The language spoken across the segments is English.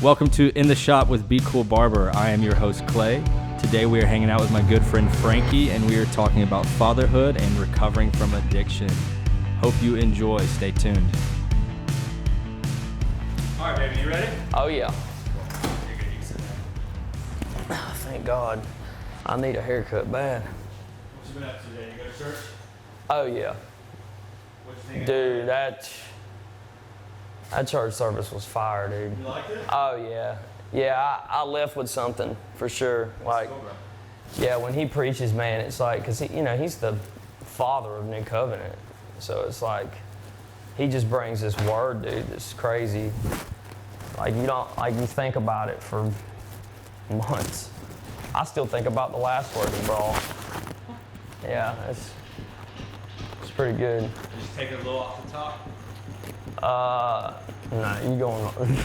Welcome to In the Shop with Be Cool Barber. I am your host, Clay. Today we are hanging out with my good friend Frankie, and we are talking about fatherhood and recovering from addiction. Hope you enjoy. Stay tuned. All right, baby, you ready? Oh, yeah. You're good. You can sit down. Oh, thank God. I need a haircut bad. What you been up to today? You go to church? Oh, yeah. What you think? Dude, that church service was fire, dude. You liked it? Oh, yeah. Yeah, I left with something, for sure. Like, Cool, bro. yeah, when he preaches, man, it's like, because, he's the father of New Covenant. So it's like, he just brings this word, dude, that's crazy. Like, you think about it for months. I still think about the last word he brought. Yeah, it's pretty good. You just take it a little off the top? Nah, you going on.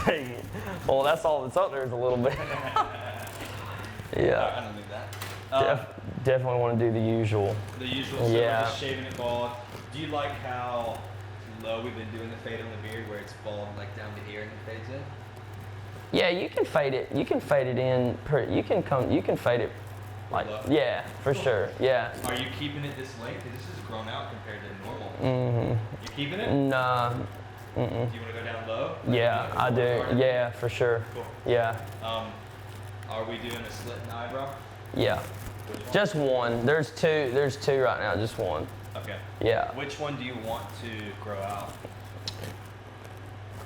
Well, that's all that's up there is a little bit. Yeah. I don't need that. Definitely want to do the usual. The usual, so Yeah. just shaving it bald. Do you like how low we've been doing the fade on the beard, where it's bald like down to here and it fades in? Yeah, you can fade it. You can fade it in. You can fade it. Like, Low? yeah, for sure. Yeah. Are you keeping it this length? Because this is grown out compared to normal. Mm-hmm. You keeping it? Nah. Do you want to go down low? Yeah, I do. Yeah, for sure. Cool. Yeah. Are we doing a slit in the eyebrow? Yeah. Which one? Just one. There's two right now. Just one. Okay. Yeah. Which one do you want to grow out?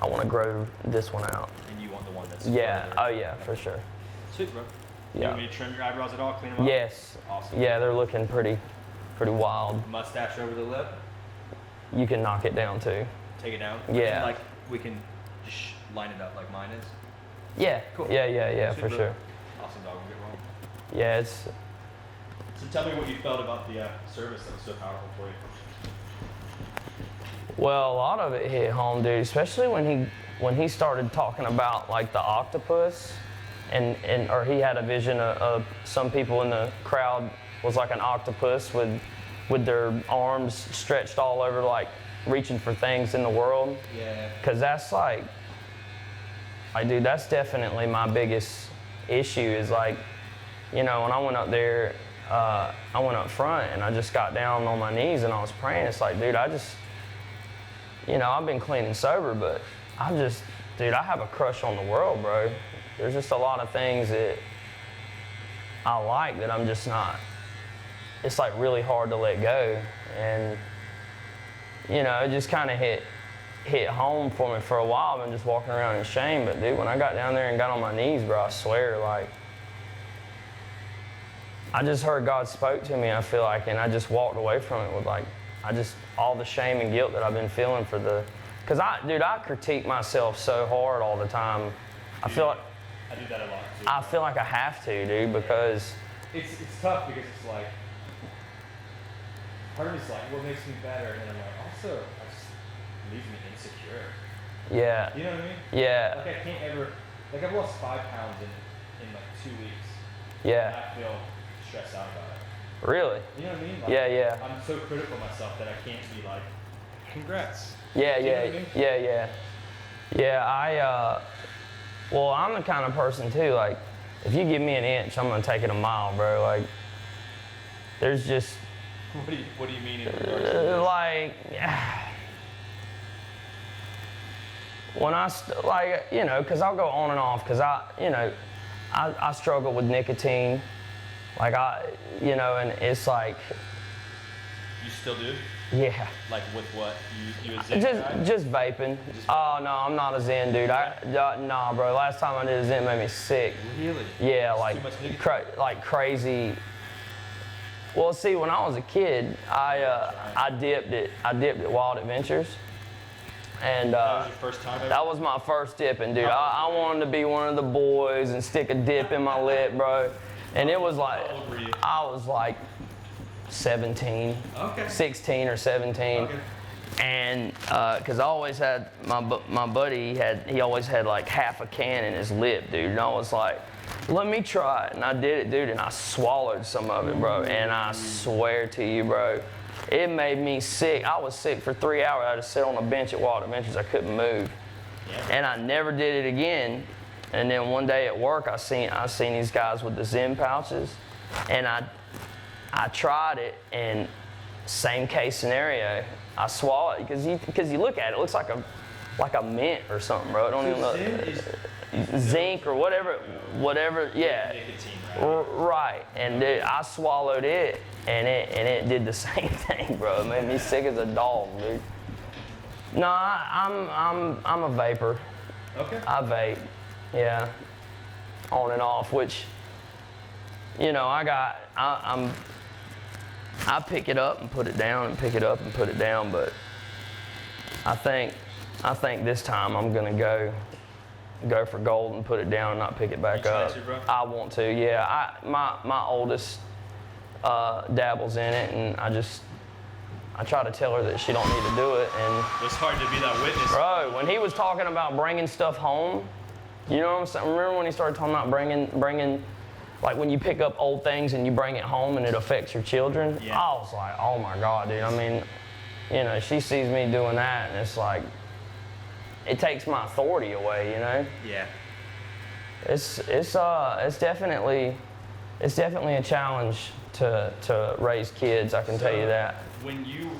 I want to grow this one out. And you want the one that's Yeah. further? Oh yeah, for sure. Sweet, bro. You Yeah. want me to trim your eyebrows at all? Clean them up? Yes. Awesome. Yeah, they're looking pretty wild. Mustache over the lip? You can knock it down too. Take it down? Yeah. Like, we can just line it up like mine is? Yeah. Cool. Yeah, Sweet, for bro. sure. Awesome, dog. We'll get rolling. Yeah, it's. So tell me what you felt about the service that was so powerful for you. Well, a lot of it hit home, dude. Especially when he started talking about like the octopus, or he had a vision of some people in the crowd was like an octopus with their arms stretched all over, like reaching for things in the world. Yeah. Cause that's like, dude, that's definitely my biggest issue is like, when I went up there, I went up front and I just got down on my knees and I was praying. It's like, dude, I've been clean and sober, but I have a crush on the world, bro. There's just a lot of things that I like that I'm just not, it's like really hard to let go. And, it just kind of hit home for me for a while. I've been just walking around in shame, but dude, when I got down there and got on my knees, bro, I swear, like, I just heard God spoke to me, I feel like, and I just walked away from it with like, all the shame and guilt that I've been feeling because I critique myself so hard all the time. I feel like I do that a lot too. I feel like I have to, dude, because It's tough because it's like, part of me's like, what makes me better? And then I'm like, also, it just leaves me insecure. yeah, You know what I mean? yeah, Like I can't ever, like I've lost 5 pounds in like 2 weeks. yeah, And I feel stressed out about it. really, You know what I mean? Like, yeah, I'm so critical of myself that I can't be like, congrats. yeah, Do you know yeah, what I mean? yeah. Well, I'm the kind of person too, like, if you give me an inch, I'm gonna take it a mile, bro. Like, there's just, What do you mean in regards to this? like, when because I'll go on and off, because I struggle with nicotine, like and it's like, You still do? yeah, Like with what? You a Zen guy? just vaping. Oh no, I'm not a Zen dude. Nah, bro. Last time I did a Zen made me sick. Really? Yeah, It's like too much nicotine? like crazy. Well, see, when I was a kid, I dipped at Wild Adventures, and That was your first time ever? that was my first dipping, dude. I wanted to be one of the boys and stick a dip in my lip, bro. And it was like, How old were you? I was like 17, Okay. 16 or 17. Okay. And because I always had my buddy, he always had like half a can in his lip, dude. And I was like, let me try it. And I did it, dude, and I swallowed some of it, bro. And I swear to you, bro, it made me sick. I was sick for 3 hours. I had to sit on a bench at Wild Adventures. I couldn't move. Yeah. And I never did it again. And then one day at work, I seen these guys with the Zen pouches, and I tried it, and same case scenario. I swallowed it because you look at it, it looks like a mint or something, bro. I don't even know. Zinc or whatever. Yeah. Nicotine, right? Right. And dude, I swallowed it, and it did the same thing, bro. It made me sick as a dog, dude. No, I'm a vapor. Okay. I vape, yeah, on and off. Which, you know, I pick it up and put it down, and pick it up and put it down. But I think this time I'm gonna go for gold and put it down and not pick it back up. To, bro? I want to, yeah. My oldest dabbles in it, and I try to tell her that she don't need to do it. And it's hard to be that witness. Bro, when he was talking about bringing stuff home, you know what I'm saying? Remember when he started talking about bringing, like when you pick up old things and you bring it home and it affects your children? Yeah. I was like, oh my God, dude. I mean, you know, she sees me doing that, and it's like, it takes my authority away, you know? Yeah. It's definitely a challenge to raise kids, I can tell you that. When you,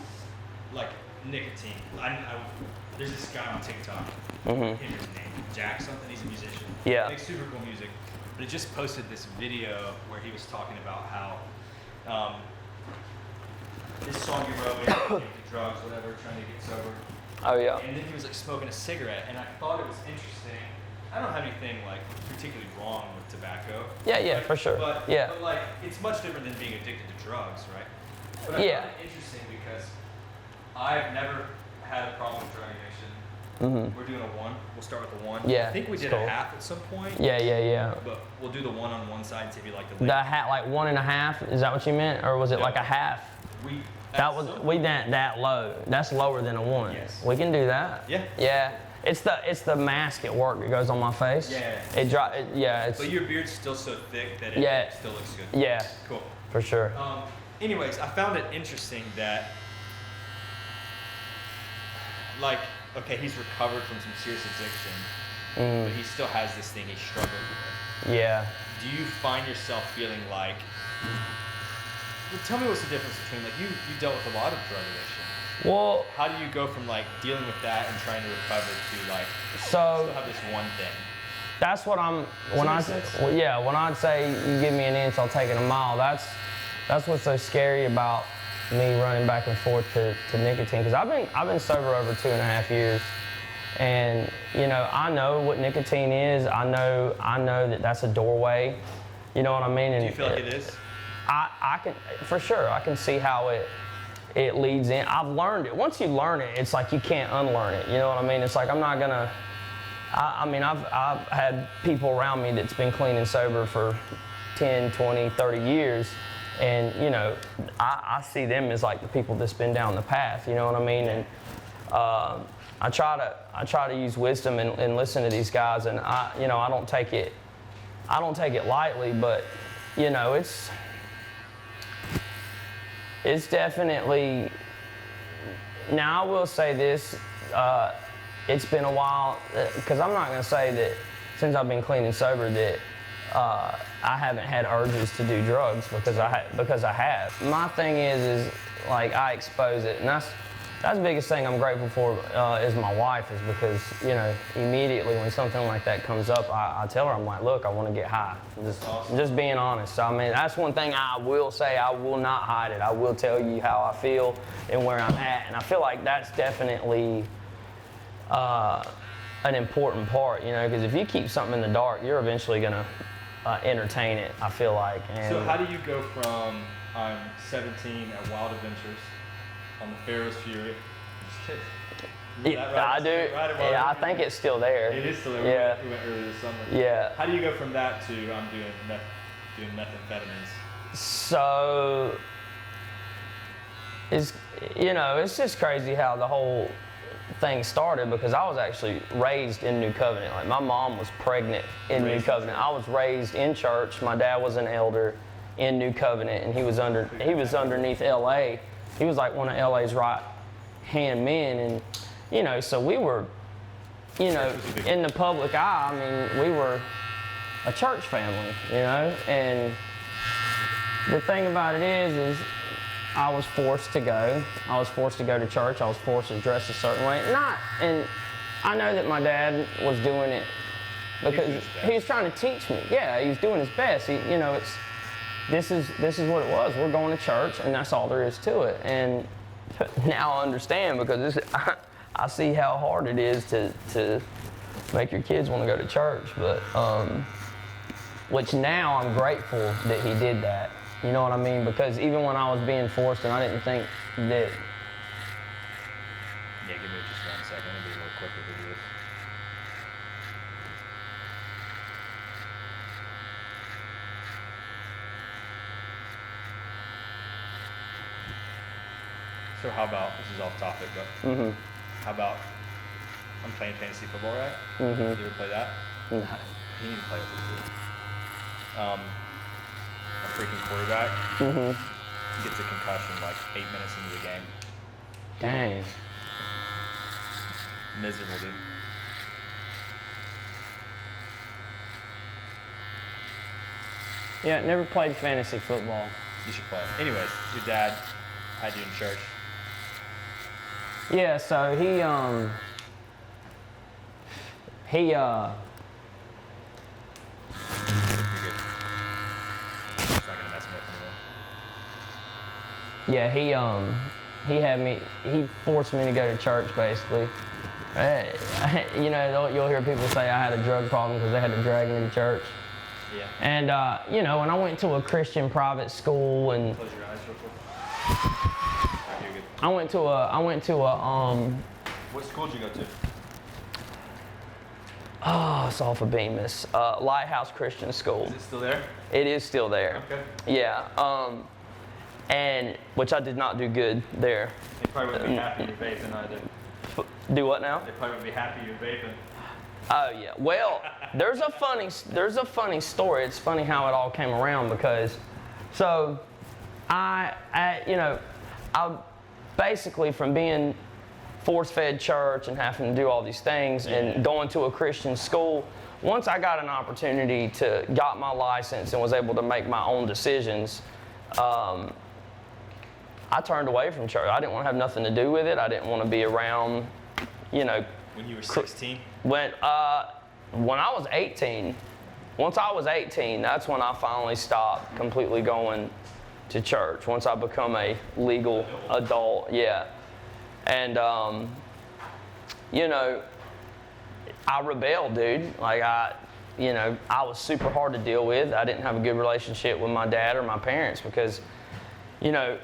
like, nicotine, there's this guy on TikTok, Mm-hmm. his name, Jack something, he's a musician. Yeah. Makes super cool music. But he just posted this video where he was talking about how this song he wrote, taking drugs, whatever, trying to get sober. Oh yeah. And then he was like smoking a cigarette, and I thought it was interesting. I don't have anything like particularly wrong with tobacco. Yeah, like, for sure. But, yeah. But like, it's much different than being addicted to drugs, right? But I Yeah. find it interesting because I've never had a problem with drug addiction. Mm-hmm. We're doing a 1. We'll start with a 1. Yeah, I think we it's did cool. a half at some point. Yeah. But we'll do the 1 on one side and see if you like the The hat, like 1.5. Is that what you meant, or was it No. like a half? We didn't that low. That's lower than a 1. Yes. We can do that. Yeah. Yeah. It's the mask at work that goes on my face. Yeah. It's But your beard's still so thick that it Yeah. still looks good. yeah, Cool. for sure. Anyways, I found it interesting that, like, okay, he's recovered from some serious addiction, but he still has this thing he's struggling with. Yeah. Do you find yourself feeling like, well, tell me what's the difference between, like, you dealt with a lot of drug addiction. Well, How do you go from, like, dealing with that and trying to recover to, like, so still have this one thing? that's what I'm. When that I make sense? when I'd say you give me an inch, I'll take it a mile. That's what's so scary about me running back and forth to nicotine, because I've been sober over 2.5 years, and you know, I know what nicotine is. I know that that's a doorway. You know what I mean? And Do you feel like it is? I can, for sure, I can see how it leads in. I've learned it. Once you learn it, it's like you can't unlearn it. You know what I mean? It's like I'm not gonna. I mean, I've had people around me that's been clean and sober for 10, 20, 30 years. And, you know, I see them as like the people that's been down the path, you know what I mean? And I try to use wisdom and listen to these guys, and I don't take it lightly, but, you know, it's definitely, now I will say this, it's been a while, because I'm not going to say that since I've been clean and sober that I haven't had urges to do drugs, because I have. My thing is like I expose it, and that's the biggest thing I'm grateful for is my wife, is because, you know, immediately when something like that comes up, I tell her, I'm like, look, I want to get high. Just being honest. So, I mean, that's one thing I will say. I will not hide it. I will tell you how I feel and where I'm at, and I feel like that's definitely an important part, you know, because if you keep something in the dark, you're eventually gonna entertain it, I feel like. And So how do you go from, I'm 17 at Wild Adventures on the Pharaoh's Fury? Just kidding. Yeah, I do. Yeah, I think it's still there. It is still there. Yeah. We went earlier this summer. Yeah. How do you go from that to I'm doing methamphetamines? So, it's just crazy how the whole thing started, because I was actually raised in New Covenant. Like, my mom was pregnant in New Covenant. I was raised in church. My dad was an elder in New Covenant, and he was underneath LA. He was like one of LA's right hand men, and, you know, so we were you know, in the public eye, I mean, we were a church family, you know, and the thing about it is I was forced to go. I was forced to go to church. I was forced to dress a certain way. And I know that my dad was doing it because he was trying to teach me. Yeah, he was doing his best. You know, this is what it was. We're going to church, and that's all there is to it. And now I understand because I see how hard it is to make your kids want to go to church. But which now I'm grateful that he did that. You know what I mean? Because even when I was being forced and I didn't think that... Yeah, give me just 1 second. It'll be a little quicker to do this. So how about, this is off topic, but how about, I'm playing fantasy football, right? You ever play that? No. You need to play with this dude. A freaking quarterback gets a concussion like 8 minutes into the game. Dang. Miserable, dude. Yeah, never played fantasy football. You should play. Anyways, your dad had you in church. Yeah, so he You're good. It's not gonna mess me up anymore. yeah, he had me, he forced me to go to church basically. You know, you'll hear people say I had a drug problem because they had to drag me to church. Yeah. And you know, when I went to a Christian private school and Close your eyes real quick. Alright, you're good. I went to a What school did you go to? oh, it's off of Bemis, Lighthouse Christian School. Is it still there? It is still there. Okay. Yeah, and which I did not do good there. They probably wouldn't be happy you're vaping either. Do what now? They probably wouldn't be happy you're vaping. Oh yeah. Well, there's a funny story. It's funny how it all came around because, so, I you know, I basically from being force-fed church and having to do all these things and going to a Christian school, once I got an opportunity to got my license and was able to make my own decisions, I turned away from church. I didn't want to have nothing to do with it. I didn't want to be around, you know. When you were 16? When I was 18. Once I was 18, that's when I finally stopped completely going to church. Once I become a legal adult, yeah. And, you know, I rebelled, dude. Like, I was super hard to deal with. I didn't have a good relationship with my dad or my parents because, you know,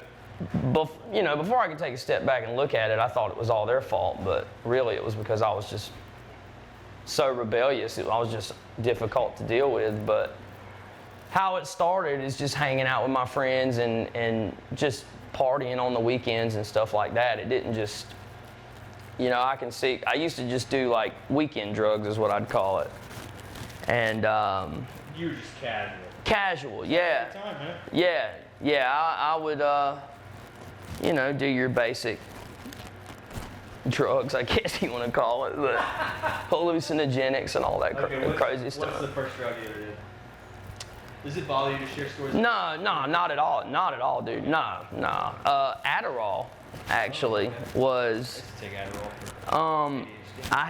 before I could take a step back and look at it, I thought it was all their fault. But really, it was because I was just so rebellious. I was just difficult to deal with. But how it started is just hanging out with my friends and just partying on the weekends and stuff like that. It didn't just, you know, I used to just do like weekend drugs is what I'd call it. And You were just casual. Casual, yeah. Good time, huh? Yeah, I would, you know, do your basic drugs, I guess you want to call it, but hallucinogenics and all that crazy stuff. What's the first drug you ever did? Does it bother you to share stories? No, not at all. Not at all, dude. No. Adderall, actually, was. I used to take Adderall for I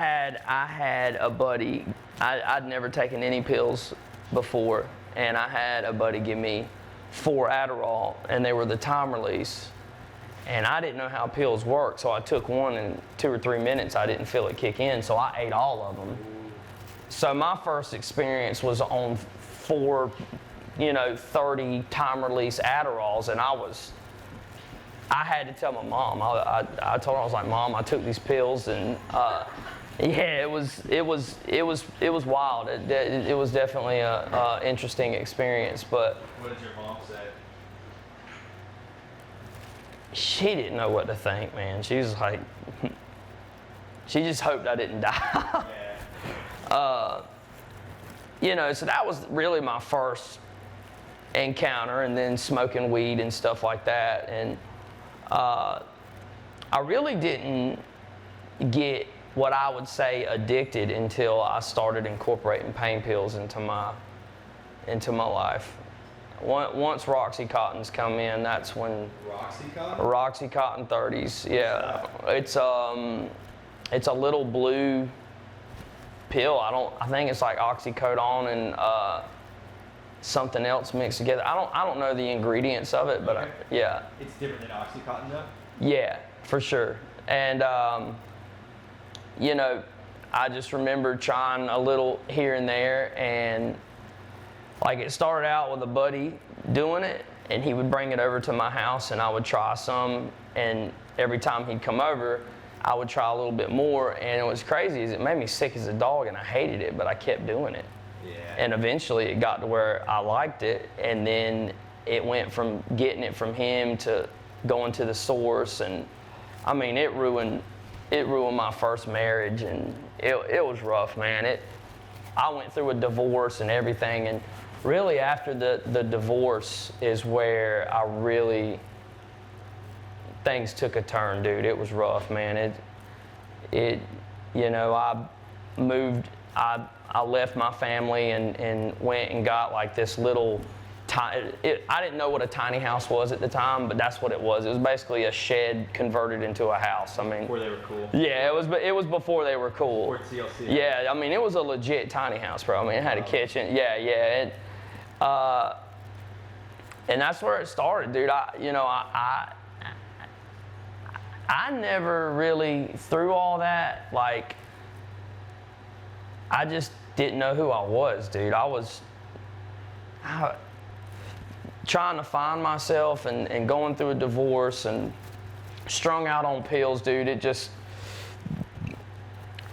had a buddy. I'd never taken any pills before, and I had a buddy give me 4 Adderall, and they were the time release. And I didn't know how pills work, so I took one, and 2 or 3 minutes I didn't feel it kick in, so I ate all of them. So my first experience was on 4, 30 time release Adderalls, and I had to tell my mom. I told her, I was like, Mom, I took these pills, and yeah, it was wild. It was definitely a interesting experience, but. What did your mom say? She didn't know what to think, man. She was like, she just hoped I didn't die. Yeah. So that was really my first encounter, and then smoking weed and stuff like that. And I really didn't get what I would say addicted until I started incorporating pain pills into my life. Once Roxycontins come in, that's when Roxycontin 30s. Yeah, it's a little blue pill. I think it's like oxycodone and something else mixed together. I don't know the ingredients of it, but yeah. It's different than Oxycontin though? Yeah, for sure. And you know, I just remember trying a little here and there, and like it started out with a buddy doing it, and he would bring it over to my house and I would try some, and every time he'd come over I would try a little bit more, and it was crazy is it made me sick as a dog, and I hated it, but I kept doing it. Yeah. And eventually it got to where I liked it, and then it went from getting it from him to going to the source, and I mean it ruined my first marriage, and it was rough, man. I went through a divorce and everything, and really after the divorce is where things took a turn, dude. It was rough, man. You know, I left my family and went and got like this little I didn't know what a tiny house was at the time, but that's what it was. It was basically a shed converted into a house. I mean, before they were cool. Yeah, it was before they were cool. Before TLC. Yeah, I mean, it was a legit tiny house, bro. I mean, it had a kitchen. Yeah. And that's where it started, dude. I never really, through all that, like, I just didn't know who I was, dude. I was trying to find myself and going through a divorce and strung out on pills, dude.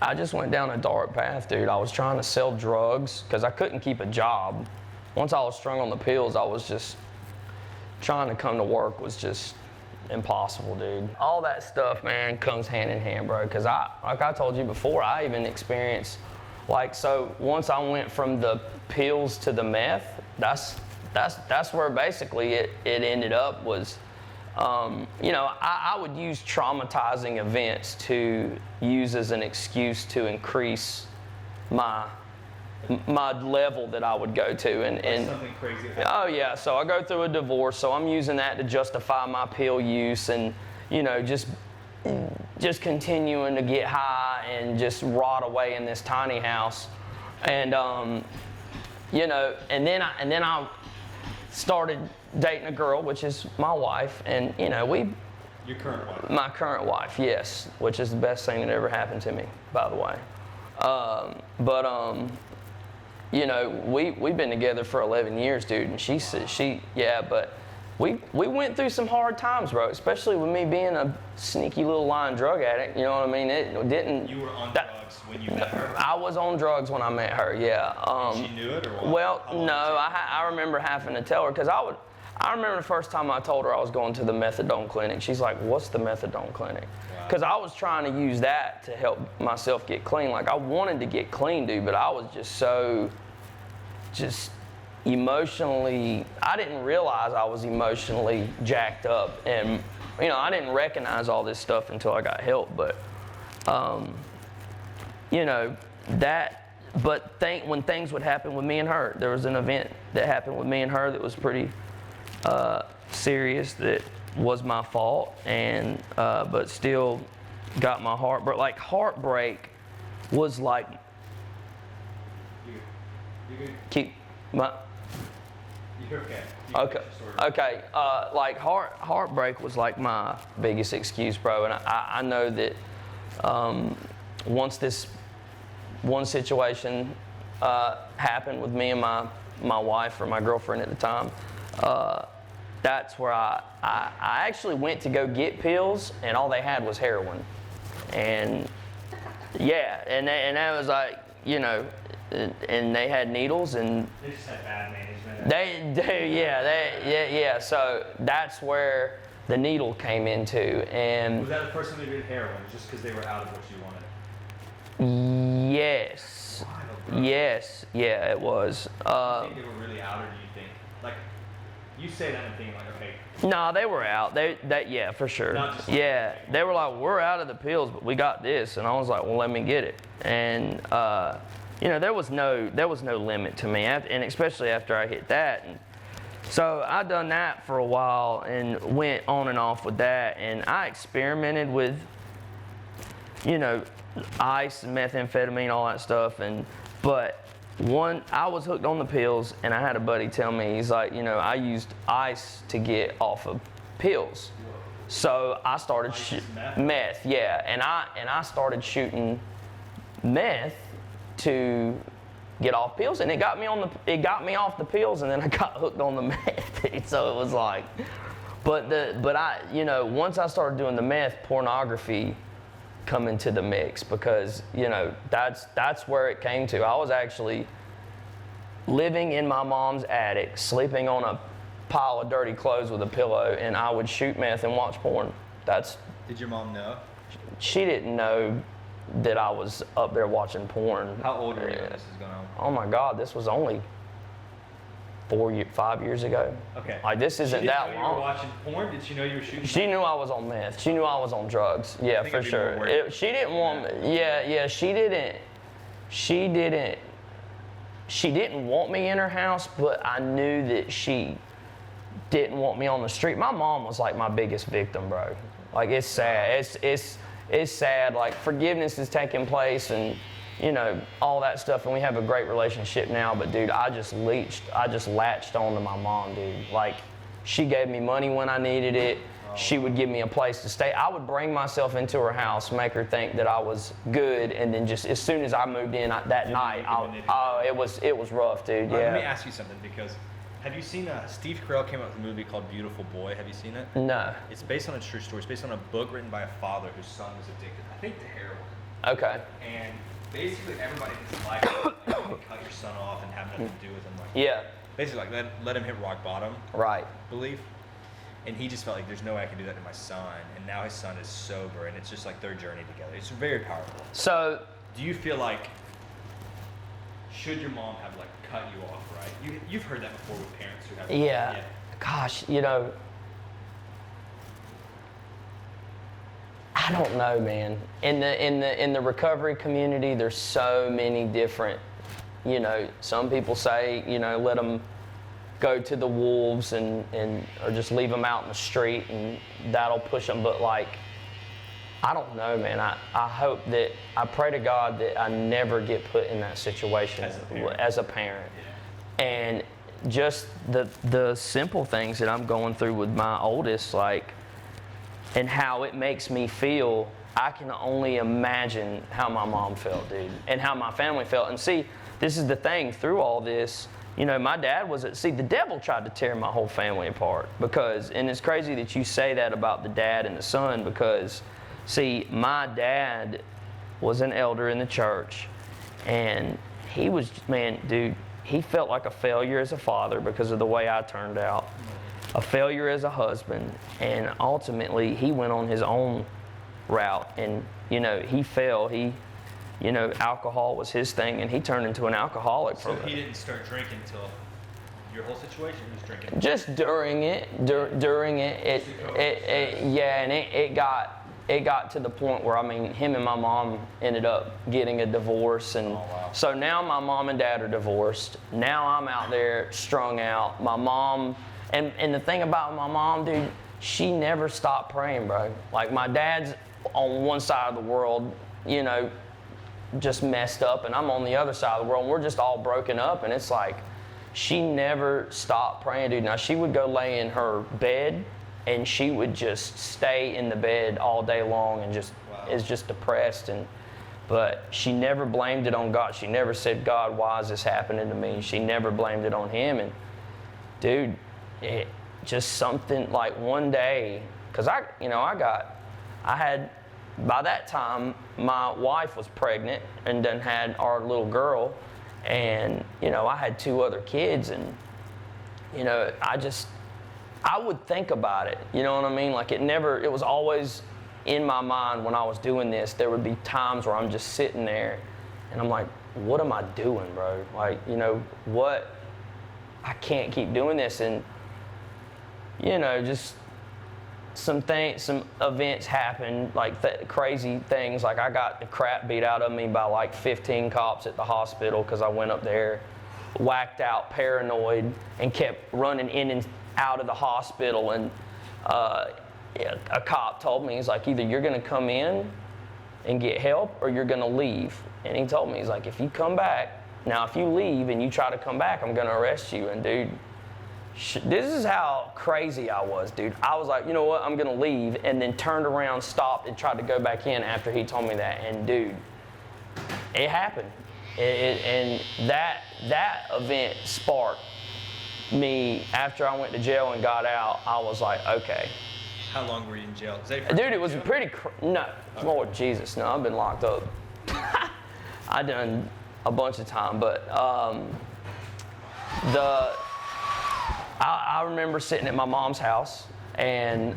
I just went down a dark path, dude. I was trying to sell drugs because I couldn't keep a job. Once I was strung on the pills, I was just trying to come to work was just impossible, dude. All that stuff, man, comes hand in hand, bro. Because like I told you before, I even experienced, so once I went from the pills to the meth, that's where basically it ended up was, you know, I would use traumatizing events to use as an excuse to increase my level that I would go to, and something crazy. Oh yeah, so I go through a divorce, so I'm using that to justify my pill use, and you know, just continuing to get high and just rot away in this tiny house, and you know, and then I started dating a girl, which is my wife, and you know, Your current wife? My current wife, yes, which is the best thing that ever happened to me, by the way. You know, we've been together for 11 years, dude, and but we went through some hard times, bro, especially with me being a sneaky little lying drug addict, you know what I mean? It didn't... You were on drugs when you met her? I was on drugs when I met her, yeah. She knew it or what? Well, no, I remember having to tell her, because I remember the first time I told her I was going to the methadone clinic. She's like, what's the methadone clinic? Because I was trying to use that to help myself get clean. Like, I wanted to get clean, dude, but I was just emotionally, I didn't realize I was emotionally jacked up. And, you know, I didn't recognize all this stuff until I got help. But, you know, when things would happen with me and her, there was an event that happened with me and her that was pretty serious, that was my fault, and but still got my heart. But like, heartbreak was like, keep my. You're okay. Okay. Like heartbreak was like my biggest excuse, bro. And I know that once this one situation happened with me and my wife, or my girlfriend at the time, that's where I actually went to go get pills, and all they had was heroin. And yeah, and that was like, you know, and they had needles, and they just had bad management. They do, yeah. So that's where the needle came into. And was that the first time they did heroin, just because they were out of what you wanted? Yes. Wild, yes, yeah, it was. Do you think they were really out, or do you think, like, You say that and thinking like, okay. No, they were out. Yeah, for sure. Yeah, they were like, we're out of the pills, but we got this, and I was like, well, let me get it. And you know, there was no limit to me, and especially after I hit that. And so I done that for a while and went on and off with that, and I experimented with, you know, ice and methamphetamine, all that stuff, but I was hooked on the pills, and I had a buddy tell me, he's like, you know, I used ice to get off of pills. So I started meth, yeah, and I started shooting meth to get off pills, and it got me off the pills, and then I got hooked on the meth. So it was like, but I, you know, once I started doing the meth, pornography come into the mix, because, you know, that's where it came to. I was actually living in my mom's attic, sleeping on a pile of dirty clothes with a pillow, and I would shoot meth and watch porn. Did your mom know? She didn't know that I was up there watching porn. How old were you when this is going on? Oh my God, this was only 5 years ago. Okay. Like, this isn't that long. You were watching porn? Did she know you were shooting? She knew I was on meth. She knew I was on drugs. Yeah, for sure. She didn't want me. Yeah. She didn't want me in her house, but I knew that she didn't want me on the street. My mom was like my biggest victim, bro. Like, it's sad. It's sad. Like, forgiveness is taking place, and, you know, all that stuff, and we have a great relationship now, but dude, I just latched onto my mom, dude. Like, she gave me money when I needed it. She would give me a place to stay. I would bring myself into her house, make her think that I was good, and then just as soon as I moved in that night, it was rough, dude. Yeah. Let me ask you something, because have you seen Steve Carell came out with a movie called Beautiful Boy? Have you seen it? No. It's based on a true story. It's based on a book written by a father whose son was addicted, I think, to heroin. Okay. And basically everybody in his life, like, you can cut your son off and have nothing to do with him. Like, yeah. Basically, like, let him hit rock bottom. Right. Belief. And he just felt like, there's no way I can do that to my son. And now his son is sober, and it's just like their journey together. It's very powerful. So, do you feel like, should your mom have, like, cut you off, right? You've heard that before with parents who have. Yeah. Gosh, you know, I don't know, man. In the recovery community, there's so many different, you know, some people say, you know, let them go to the wolves and or just leave them out in the street, and that'll push them. But, like, I don't know, man. I pray to God that I never get put in that situation as a parent. Yeah. And just the simple things that I'm going through with my oldest, like, and how it makes me feel, I can only imagine how my mom felt, dude, and how my family felt. And see, this is the thing, through all this, you know, my dad the devil tried to tear my whole family apart, because, and it's crazy that you say that about the dad and the son, because, see, my dad was an elder in the church, and he was, man, dude, he felt like a failure as a father because of the way I turned out, a failure as a husband, and ultimately he went on his own route, and, you know, he fell, you know, alcohol was his thing, and he turned into an alcoholic. So he didn't start drinking until your whole situation was drinking? Just during it, and it got to the point where, I mean, him and my mom ended up getting a divorce, and so now my mom and dad are divorced. Now I'm out there strung out. My mom, and the thing about my mom, dude, she never stopped praying, bro. Like, my dad's on one side of the world, you know, just messed up, and I'm on the other side of the world, and we're just all broken up, and it's like, she never stopped praying, dude. Now, she would go lay in her bed, and she would just stay in the bed all day long, and just is just depressed, but she never blamed it on God. She never said, God, why is this happening to me? She never blamed it on him. And dude, it just something, like, one day, because by that time, my wife was pregnant and then had our little girl, and, you know, I had 2 other kids, and, you know, I would think about it, you know what I mean? Like, it was always in my mind when I was doing this. There would be times where I'm just sitting there, and I'm like, what am I doing, bro? Like, you know, I can't keep doing this. And just some events happened, like crazy things. Like I got the crap beat out of me by like 15 cops at the hospital because I went up there, whacked out, paranoid, and kept running in and out of the hospital. And a cop told me, he's like, either you're going to come in and get help or you're going to leave. And he told me, he's like, if you come back, now if you leave and you try to come back, I'm going to arrest you. And dude, this is how crazy I was, dude. I was like, you know what, I'm going to leave, and then turned around, stopped, and tried to go back in after he told me that. And dude, it happened. And that event sparked me. After I went to jail and got out, I was like, okay. How long were you in jail? Dude, it was pretty, no, okay. Lord Jesus, no, I've been locked up. I done a bunch of time, but I remember sitting at my mom's house, and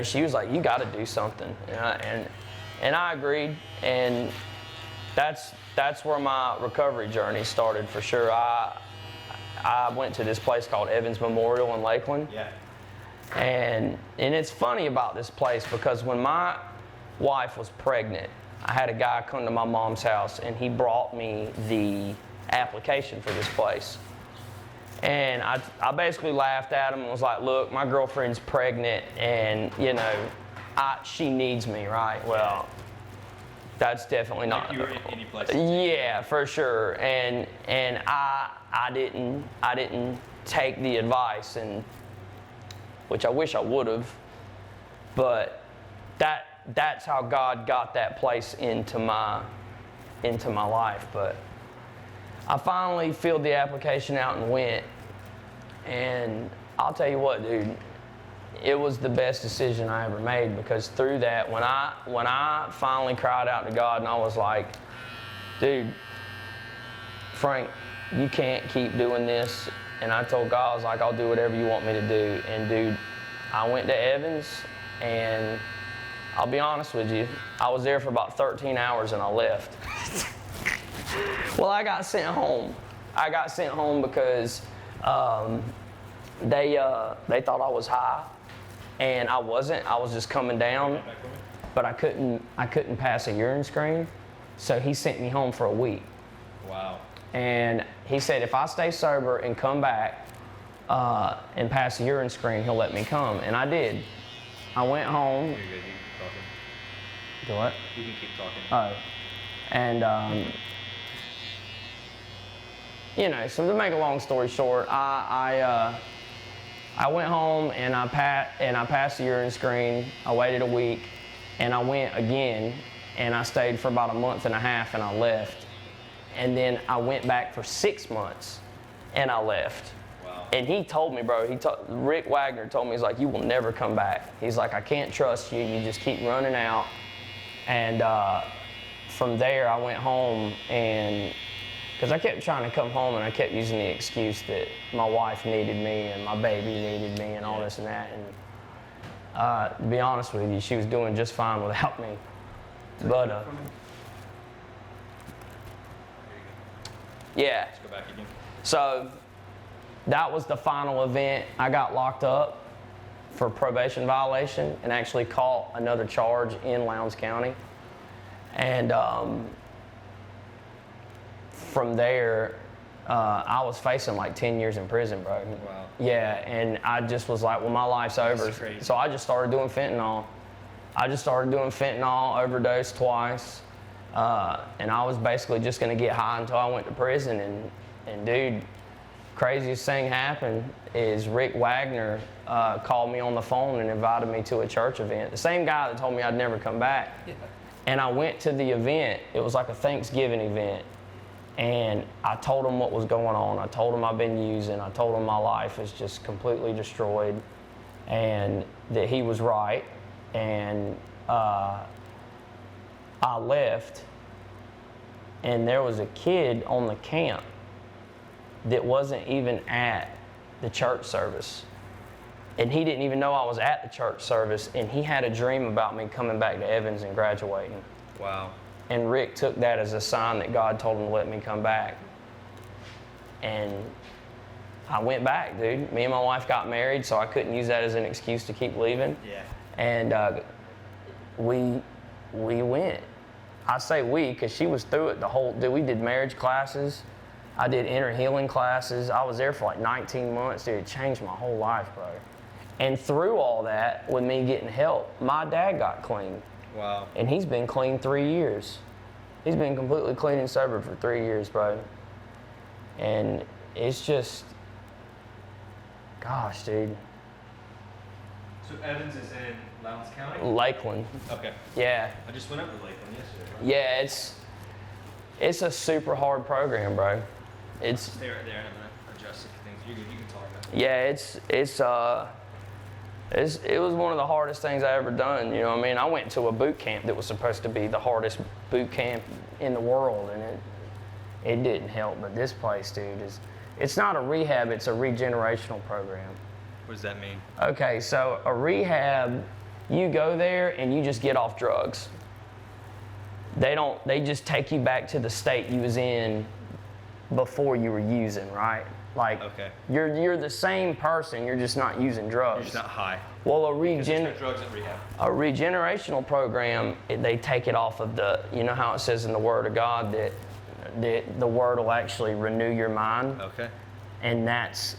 she was like, "You got to do something," and I agreed, and that's where my recovery journey started for sure. I went to this place called Evans Memorial in Lakeland. Yeah. And it's funny about this place because when my wife was pregnant, I had a guy come to my mom's house, and he brought me the application for this place. And I basically laughed at him and was like, look, my girlfriend's pregnant, and she needs me, right? Well, that's definitely not. Like you were in any place. Yeah, for sure. And I didn't take the advice, and which I wish I would have, but that's how God got that place into my life. But I finally filled the application out and went, and I'll tell you what, dude, it was the best decision I ever made, because through that, when I finally cried out to God and I was like, dude, Frank, you can't keep doing this. And I told God, I was like, I'll do whatever you want me to do. And dude, I went to Evans, and I'll be honest with you, I was there for about 13 hours and I left. Well, I got sent home. I got sent home because they thought I was high, and I wasn't. I was just coming down, but I couldn't pass a urine screen, so he sent me home for a week. Wow. And he said if I stay sober and come back and pass the urine screen, he'll let me come, and I did. I went home. You're good. You can keep talking. Do what? You can keep talking. Oh, and so to make a long story short, I went home and I passed the urine screen. I waited a week, and I went again, and I stayed for about a month and a half, and I left. And then I went back for 6 months, and I left. Wow. And he told me, bro, Rick Wagner told me, he's like, you will never come back. He's like, I can't trust you. You just keep running out. And from there, I went home, and because I kept trying to come home, and I kept using the excuse that my wife needed me and my baby needed me and all this and that. And to be honest with you, she was doing just fine without me. But yeah. Let's go back again. So that was the final event. I got locked up for probation violation and actually caught another charge in Lowndes County. And from there, I was facing like 10 years in prison, bro. Wow. Yeah, and I just was like, well, my life's over. Crazy. So I just started doing fentanyl. Overdosed twice. And I was basically just going to get high until I went to prison. And dude, craziest thing happened is Rick Wagner called me on the phone and invited me to a church event. The same guy that told me I'd never come back. Yeah. And I went to the event. It was like a Thanksgiving event. And I told him what was going on. I told him I've been using. I told him my life is just completely destroyed, and that he was right. And I left, and there was a kid on the camp that wasn't even at the church service. And he didn't even know I was at the church service, and he had a dream about me coming back to Evans and graduating. Wow. And Rick took that as a sign that God told him to let me come back. And I went back, dude. Me and my wife got married, so I couldn't use that as an excuse to keep leaving. Yeah. And we went. I say we because she was through it the whole. Dude, we did marriage classes. I did inner healing classes. I was there for like 19 months, dude. It changed my whole life, bro. And through all that, with me getting help, my dad got clean. Wow. And he's been clean 3 years. He's been completely clean and sober for 3 years, bro. And it's just, gosh, dude. So Evans is in Lowndes County? Lakeland. Okay. Yeah. I just went up to Lakeland yesterday. Right? Yeah, it's a super hard program, bro. It's Stay right there and I'm gonna adjust some things. You can talk about it. Yeah, it was one of the hardest things I ever done. You know what I mean? I went to a boot camp that was supposed to be the hardest boot camp in the world, and it didn't help. But this place, dude, it's not a rehab, it's a regenerational program. What does that mean? Okay, so a rehab, you go there and you just get off drugs. They just take you back to the state you was in before you were using, right? Like, okay. You're the same person, you're just not using drugs. You're just not high. Well, There's no drugs at rehab. a regenerational program, they take it off of you know how it says in the Word of God that the Word will actually renew your mind? Okay. And that's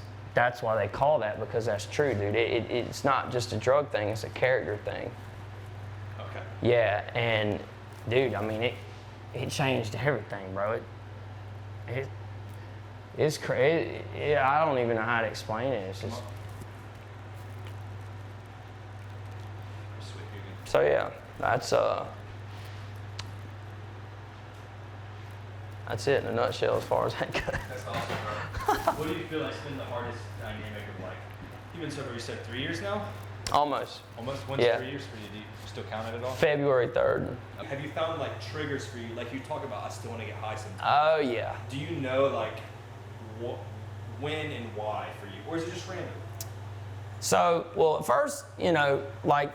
why they call that, because that's true, dude. It's not just a drug thing, it's a character thing. Okay. Yeah, and dude, I mean, it changed everything, bro. It's crazy. I don't even know how to explain it. It's just. So yeah, that's it in a nutshell as far as that goes. That's awesome, bro. What do you feel like's been the hardest dynamic of like? You've been sober, you said 3 years now? Almost. Almost? When's 3 years for you? Do you still count it at all? February 3rd. Have you found like triggers for you? Like you talk about, I still want to get high sometimes. Oh yeah. Do you know like when and why for you? Or is it just random? So, well, at first, you know, like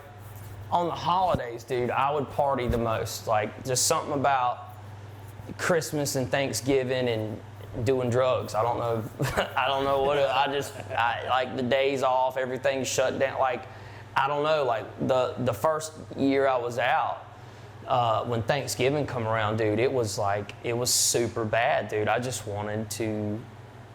on the holidays, dude, I would party the most. Like just something about Christmas and Thanksgiving and doing drugs. I don't know. I don't know what I like the days off, everything's shut down. Like, I don't know. Like the first year I was out, when Thanksgiving come around, dude, it was super bad, dude. I just wanted to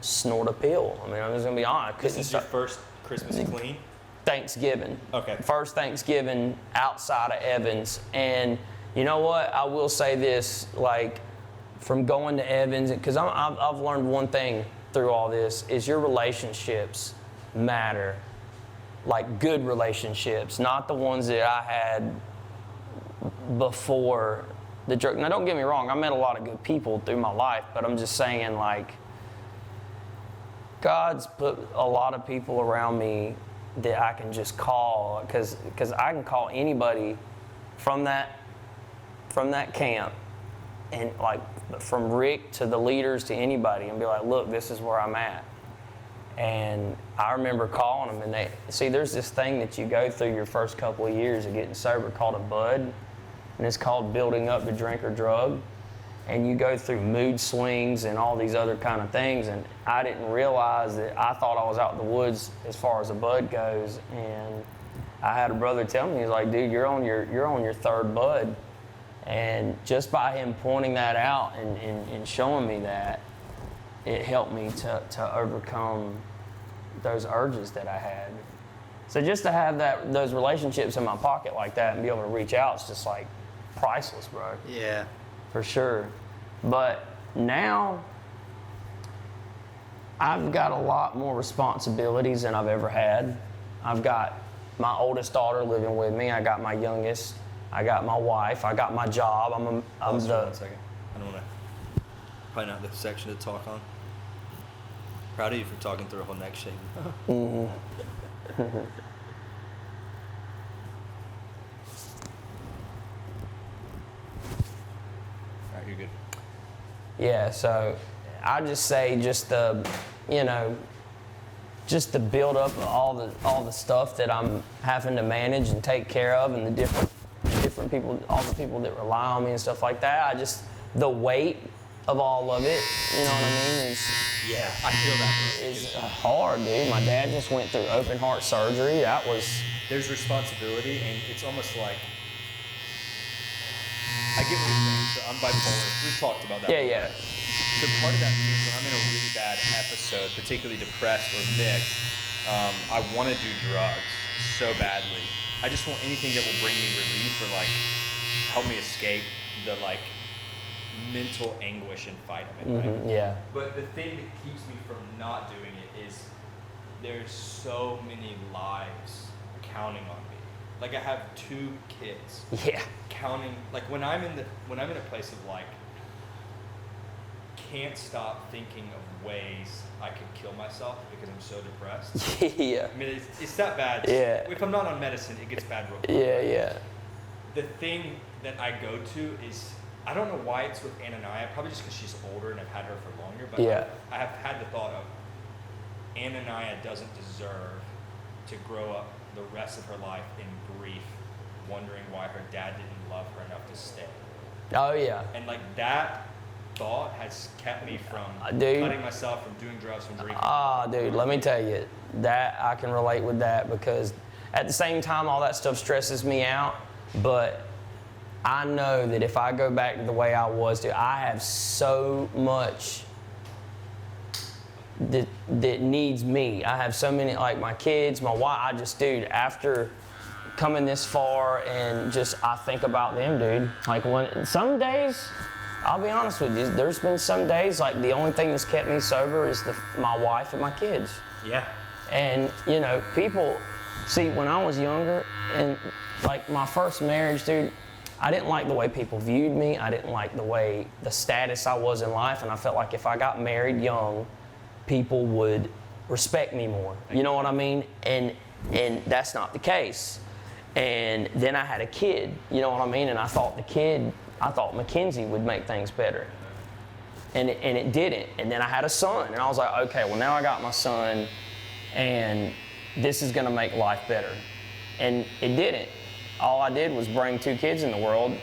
snort a pill. I mean, I'm just gonna be honest. This is your first Christmas clean? Thanksgiving. Okay. First Thanksgiving outside of Evans. And you know what? I will say this, like, from going to Evans, because I've learned one thing through all this, is your relationships matter. Like good relationships, not the ones that I had before the drug. Now, don't get me wrong, I met a lot of good people through my life, but I'm just saying, like, God's put a lot of people around me that I can just call, because I can call anybody from that camp, and like from Rick to the leaders to anybody, and be like, look, this is where I'm at. And I remember calling them, and there's this thing that you go through your first couple of years of getting sober called a bud, and it's called building up the drink or drug. And you go through mood swings and all these other kind of things, and I didn't realize that I thought I was out in the woods as far as a bud goes. And I had a brother tell me, he's like, dude, you're on your third bud. And just by him pointing that out and showing me that, it helped me to overcome those urges that I had. So just to have those relationships in my pocket like that and be able to reach out, it's just like priceless, bro. Yeah. For sure. But now I've got a lot more responsibilities than I've ever had. I've got my oldest daughter living with me. I got my youngest. I got my wife. I got my job. I'm 1 second. I don't want to. Probably not the section to talk on. Proud of you for talking through a whole neck shape. Mm-hmm. You're good. Yeah, so I just say just the build up of all the stuff that I'm having to manage and take care of, and the different people, all the people that rely on me and stuff like that. The weight of all of it, you know what I mean? Yeah, I feel that. It's hard, dude. My dad just went through open heart surgery. That was... There's responsibility, and it's almost like, I get what you're saying. So I'm bipolar. We've talked about that. Yeah. So part of that means when I'm in a really bad episode, particularly depressed or mixed, I want to do drugs so badly. I just want anything that will bring me relief or like help me escape the like mental anguish and fight of it. Right? Yeah. But the thing that keeps me from not doing it is there's so many lives counting on me. Like I have 2 kids. Yeah. Counting, like when I'm in a place of like can't stop thinking of ways I could kill myself because I'm so depressed. Yeah. I mean, it's that bad. Yeah. If I'm not on medicine, it gets bad real quick. Yeah. The thing that I go to is, I don't know why it's with Ananiah, probably just because she's older and I've had her for longer, but Yeah. I have had the thought of Ananiah doesn't deserve to grow up the rest of her life in grief, wondering why her dad didn't love her enough to stay. Oh, yeah. And like that thought has kept me from Dude. cutting myself, from doing drugs, from drinking. Dude, let me tell you, that I can relate with that because at the same time, all that stuff stresses me out, but I know that if I go back to the way I was, dude, I have so much that needs me. I have so many, like my kids, my wife, dude, after coming this far and just, I think about them, dude. Like some days, I'll be honest with you, there's been some days, like the only thing that's kept me sober is my wife and my kids. Yeah. And, people, see, when I was younger and like my first marriage, dude, I didn't like the way people viewed me. I didn't like the status I was in life. And I felt like if I got married young, people would respect me more. You know what I mean? And that's not the case. And then I had a kid, you know what I mean? And I thought Mackenzie would make things better. And it didn't. And then I had a son. And I was like, okay, well now I got my son and this is gonna make life better. And it didn't. All I did was bring 2 kids in the world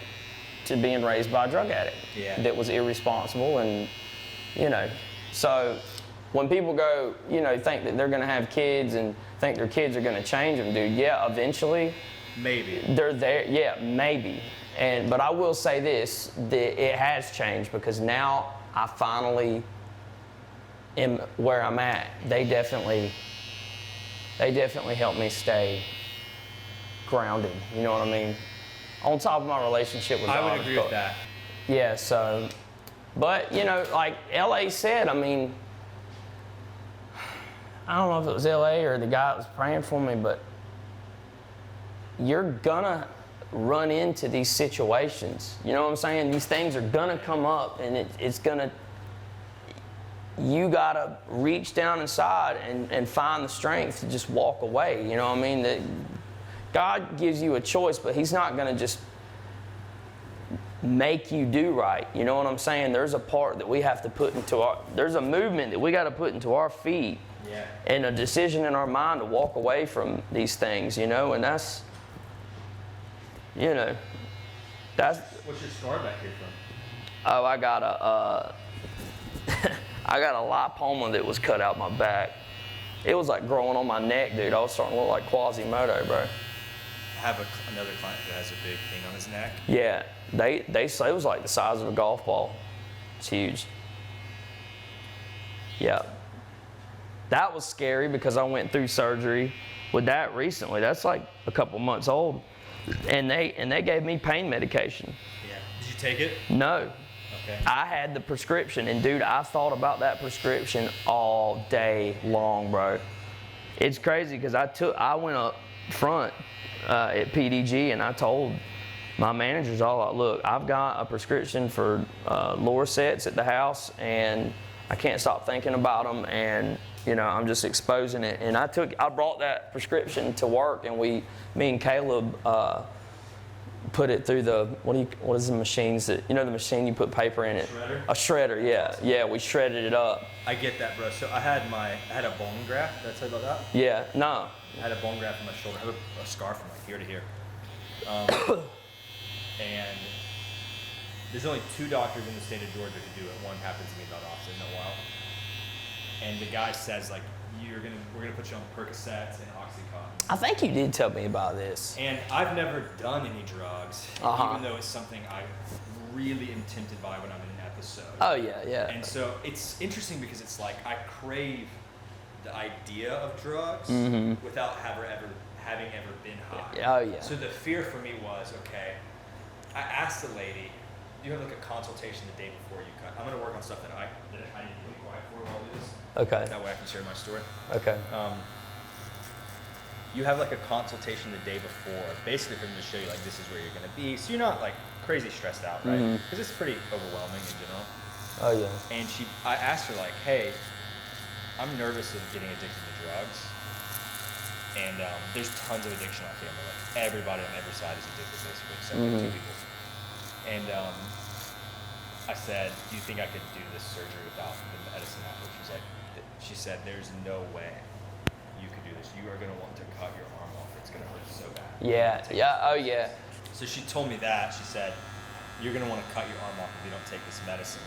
to being raised by a drug addict that was irresponsible and, So when people go, think that they're going to have kids and think their kids are going to change them, dude, yeah, eventually. Maybe. They're there, yeah, maybe. But I will say this, that it has changed because now I finally am where I'm at. They definitely help me stay grounded, you know what I mean? On top of my relationship with God. I would agree with that. Yeah, so, but, like LA said, I mean, I don't know if it was LA or the guy that was praying for me, but you're gonna run into these situations. You know what I'm saying? These things are gonna come up and you gotta reach down inside and find the strength to just walk away. You know what I mean? That God gives you a choice, but He's not gonna just make you do right. You know what I'm saying? There's a part that we have to put there's a movement that we gotta put into our feet. Yeah. And a decision in our mind to walk away from these things, and that's, that's... What's your scar back here from? Oh, I got I got a lipoma that was cut out my back. It was like growing on my neck, dude. I was starting to look like Quasimodo, bro. I have another client who has a big thing on his neck. Yeah, they say it was like the size of a golf ball. It's huge. Yeah. That was scary because I went through surgery with that recently. That's like a couple months old. And they gave me pain medication. Yeah. Did you take it? No. Okay. I had the prescription, and dude, I thought about that prescription all day long, bro. It's crazy because I went up front at PDG and I told my managers all, look, I've got a prescription for Lorcets at the house and I can't stop thinking about them, and I'm just exposing it. And I brought that prescription to work, and me and Caleb put it through what is the machines that, the machine you put paper in it? Shredder? A shredder, yeah. Yeah, we shredded it up. I get that, bro. So I had a bone graft. Did I tell you about that? Yeah, no. I had a bone graft in my shoulder. I have a scar from like here to here. And there's only 2 doctors in the state of Georgia who do it. One happens to be about opposite in a while. and the guy says like, we're gonna put you on Percocets and Oxycontin. I think you did tell me about this. And I've never done any drugs, even though it's something I really am tempted by when I'm in an episode. Oh yeah, yeah. And so it's interesting because it's like I crave the idea of drugs without having ever been high. Oh yeah. So the fear for me was, okay, I asked the lady, you have like a consultation the day before you cut. I'm gonna work on stuff that I need to be quiet for while I do this. Okay. That way I can share my story. Okay. You have like a consultation the day before, basically for them to show you like this is where you're gonna be, so you're not like crazy stressed out, right? Because it's pretty overwhelming in general. Oh yeah. And I asked her like, hey, I'm nervous of getting addicted to drugs, and there's tons of addiction on camera. Like everybody on every side is addicted, basically, except for 2 people. And I said, do you think I could do this surgery without the medicine after? She said, there's no way you could do this. You are going to want to cut your arm off. It's going to hurt so bad. Yeah, yeah, oh yeah. So she told me that. She said, you're going to want to cut your arm off if you don't take this medicine.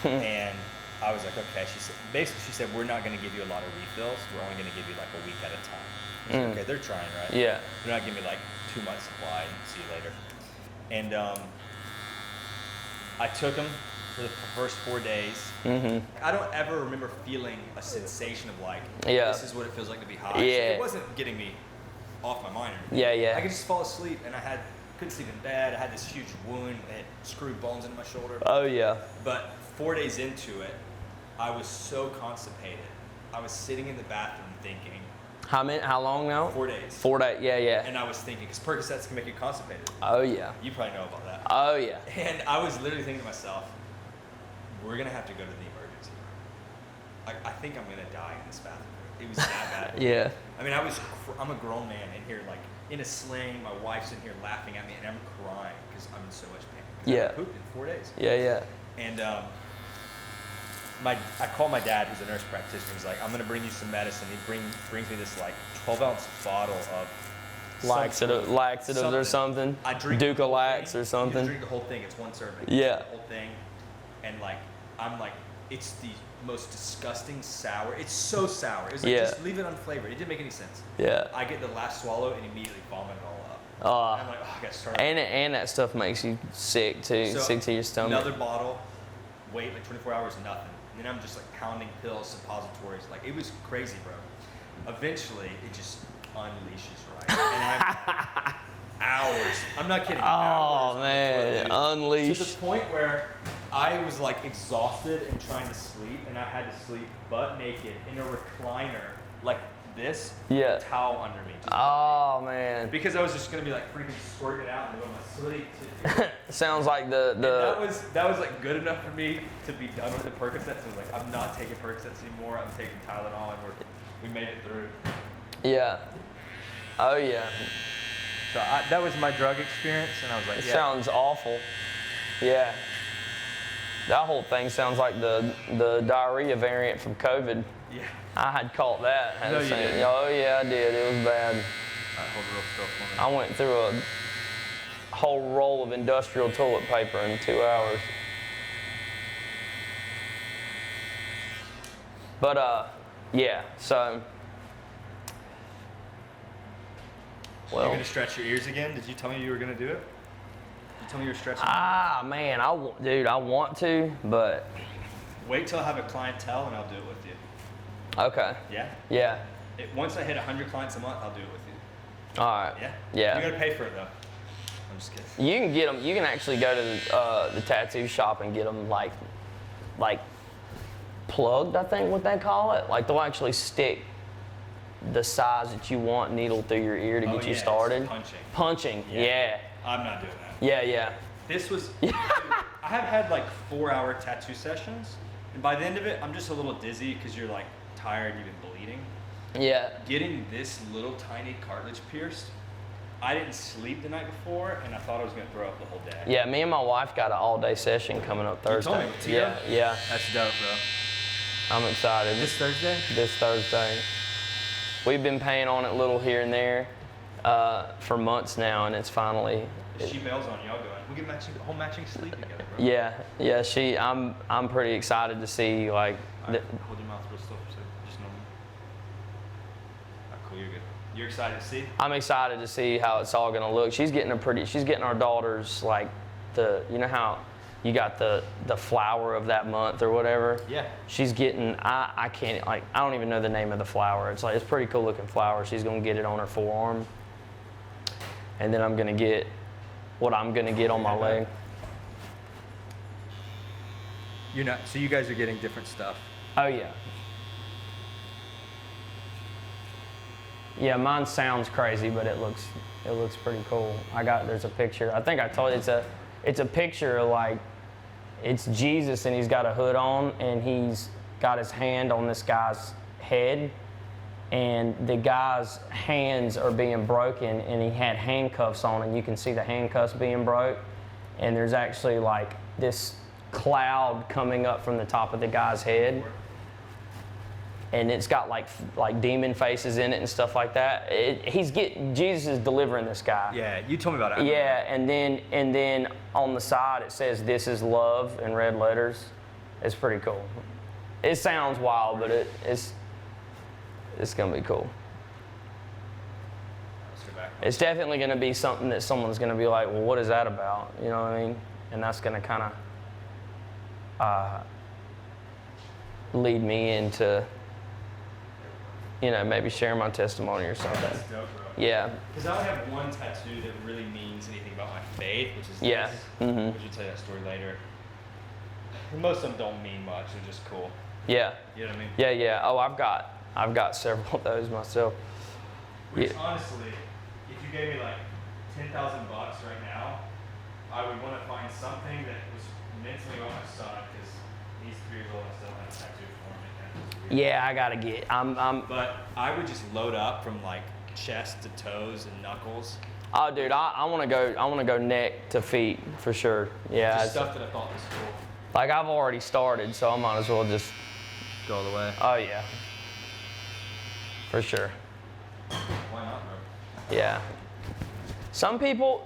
And I was like, okay. She said, we're not going to give you a lot of refills. We're only going to give you like a week at a time. I said, okay, they're trying, right? Yeah. They're not giving me like 2 months supply and see you later. And I took them for the first 4 days. I don't ever remember feeling a sensation of like, this is what it feels like to be high. Yeah. It wasn't getting me off my mind or anything. Yeah, yeah. I could just fall asleep, and couldn't sleep in bed. I had this huge wound that had screwed bones into my shoulder. Oh yeah. But 4 days into it, I was so constipated. I was sitting in the bathroom thinking. How long now? 4 days. 4 days, yeah, yeah. And I was thinking, because Percocets can make you constipated. Oh yeah. You probably know about that. Oh yeah. And I was literally thinking to myself, we're going to have to go to the emergency room. I think I'm going to die in this bathroom. It was that bad. Yeah. I mean, I'm a grown man in here, like, in a sling. My wife's in here laughing at me, and I'm crying because I'm in so much pain. Yeah. I pooped in 4 days. Yeah, yeah. And I called my dad, who's a nurse practitioner. He's like, I'm going to bring you some medicine. He brings me this, like, 12-ounce bottle of laxatives or something. I drink Ducalax or something. You drink the whole thing. It's one serving. Yeah. The whole thing. And, like, I'm like, it's the most disgusting sour. It's so sour. It was like, just leave it unflavored. It didn't make any sense. Yeah. I get the last swallow and immediately vomit it all up. And I'm like, I got to start. And that stuff makes you sick too, So sick to your stomach. Another bottle, wait like 24 hours, nothing. And then I'm just like pounding pills, suppositories. Like it was crazy, bro. Eventually, it just unleashes, right? And I'm hours. I'm not kidding. Oh man, unleashed. To the point where I was like exhausted and trying to sleep, and I had to sleep butt naked in a recliner like this, Yeah. towel under me. Oh man. Because I was just gonna be like freaking squirting it out and doing my sleep. Sounds like that was like good enough for me to be done with the Percocets. I was like, I'm not taking Percocets anymore. I'm taking Tylenol, and we made it through. Yeah. Oh yeah. So that was my drug experience, and I was like, It sounds awful. Yeah. That whole thing sounds like the diarrhea variant from COVID. Yeah. I had caught that. No, you didn't. Oh yeah, I did. It was bad. Hold real still for me. I went through a whole roll of industrial toilet paper in 2 hours. But yeah. So. Well. You're gonna stretch your ears again? Did you tell me you were gonna do it? You told me you were stretching. Man, dude, I want to, but. Wait till I have a clientele, and I'll do it with you. Okay. Yeah. Yeah. Once I hit 100 clients a month, I'll do it with you. All right. Yeah. Yeah. You're gonna pay for it though. I'm just kidding. You can get them. You can actually go to the tattoo shop and get them like plugged. I think what they call it. Like they'll actually stick the size that you want needle through your ear to get you started. It's punching. Punching. Yeah. I'm not doing that. Yeah. Yeah. This was. Dude, I have had like 4-hour tattoo sessions, and by the end of it, I'm just a little dizzy because you're like tired, you've been bleeding. Yeah. Getting this little tiny cartilage pierced, I didn't sleep the night before, and I thought I was gonna throw up the whole day. Yeah. Me and my wife got an all-day session coming up Thursday. You told me, Tia? Yeah. Yeah. That's dope, bro. I'm excited. This Thursday? This Thursday. We've been paying on it a little here and there for months now, and it's finally She bails on you, I'll go in. We get whole matching sleep together, bro. Yeah. I'm pretty excited to see like. Right, hold your mouth real still, so just normal. Cool, you're good. You're excited to see? I'm excited to see how it's all gonna look. She's getting our daughters like you know how you got the flower of that month or whatever. Yeah. She's getting I don't even know the name of the flower. It's pretty cool looking flower. She's gonna get it on her forearm, and then I'm gonna get what I'm gonna get on my leg. You're not. So you guys are getting different stuff. Oh yeah. Yeah, mine sounds crazy, but it looks pretty cool. There's a picture. I think I told you it's a picture of like it's Jesus and he's got a hood on and he's got his hand on this guy's head and the guy's hands are being broken and he had handcuffs on and you can see the handcuffs being broke and there's actually like this cloud coming up from the top of the guy's head. And it's got like demon faces in it and stuff like that. Jesus is delivering this guy. Yeah, you told me about it. Yeah, and then on the side it says "This is love" in red letters. It's pretty cool. It sounds wild, but it's gonna be cool. Let's go back. It's definitely gonna be something that someone's gonna be like, well, what is that about? You know what I mean? And that's gonna kind of lead me into. You know, maybe share my testimony or something. That's dope, bro. Yeah. Because I only have one tattoo that really means anything about my faith, which is yeah. this. Mm-hmm. Which will tell you that story later. Most of them don't mean much; they're just cool. Yeah. You know what I mean? Yeah, yeah. Oh, I've got several of those myself. Which honestly, if you gave me like $10,000 right now, I would want to find something that was meant to me about my son because he's 3 years old and still has a tattoo for him. Yeah, I gotta get. But I would just load up from like chest to toes and knuckles. Oh, dude, I want to go neck to feet for sure. Yeah. Just stuff that I thought was cool. Like I've already started, so I might as well just go all the way. Oh yeah. For sure. Why not, bro? Yeah. Some people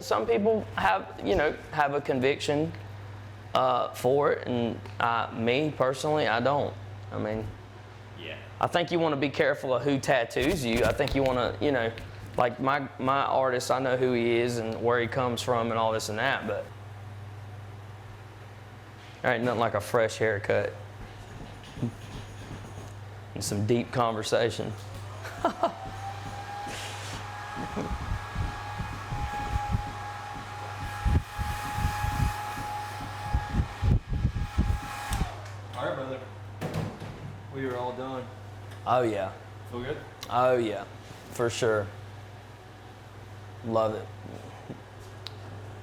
have a conviction for it, and me personally, I don't. I mean. Yeah. I think you want to be careful of who tattoos you. I think you want to, like my artist, I know who he is and where he comes from and all this and that, but there ain't nothing like a fresh haircut and some deep conversation. All right, brother. We are all done. Oh yeah. Feel good? Oh yeah, for sure. Love it.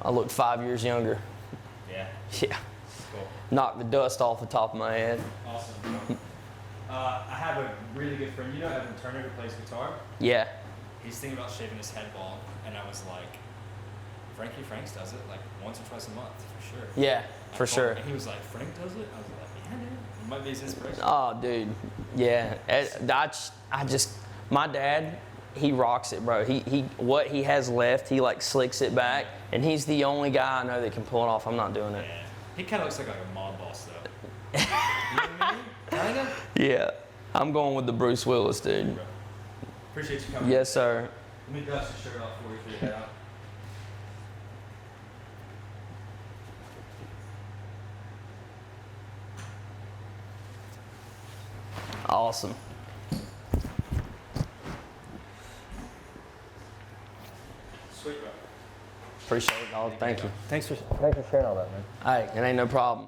I look 5 years younger. Yeah. Yeah. Cool. Knock the dust off the top of my head. Awesome, bro. I have a really good friend. You know Evan Turner who plays guitar? Yeah. He's thinking about shaving his head bald, and I was like, Franks does it like once or twice a month, for sure. Yeah, for sure. And he was like, Frank does it? I was like, yeah, dude. It might be his inspiration. Oh, dude. Yeah. My dad, he rocks it, bro. What he has left, he like slicks it back, and he's the only guy I know that can pull it off. I'm not doing it. Yeah. He kind of looks like a mob boss, though. You know what I mean? Kind of? Yeah. I'm going with the Bruce Willis, dude. Bro. Appreciate you coming. Yes, sir. Let me dust your shirt off for you your head out. Awesome. Sweet, bro. Appreciate it, dog. Thank you. Thanks for sharing all that, man. Hey, it ain't no problem.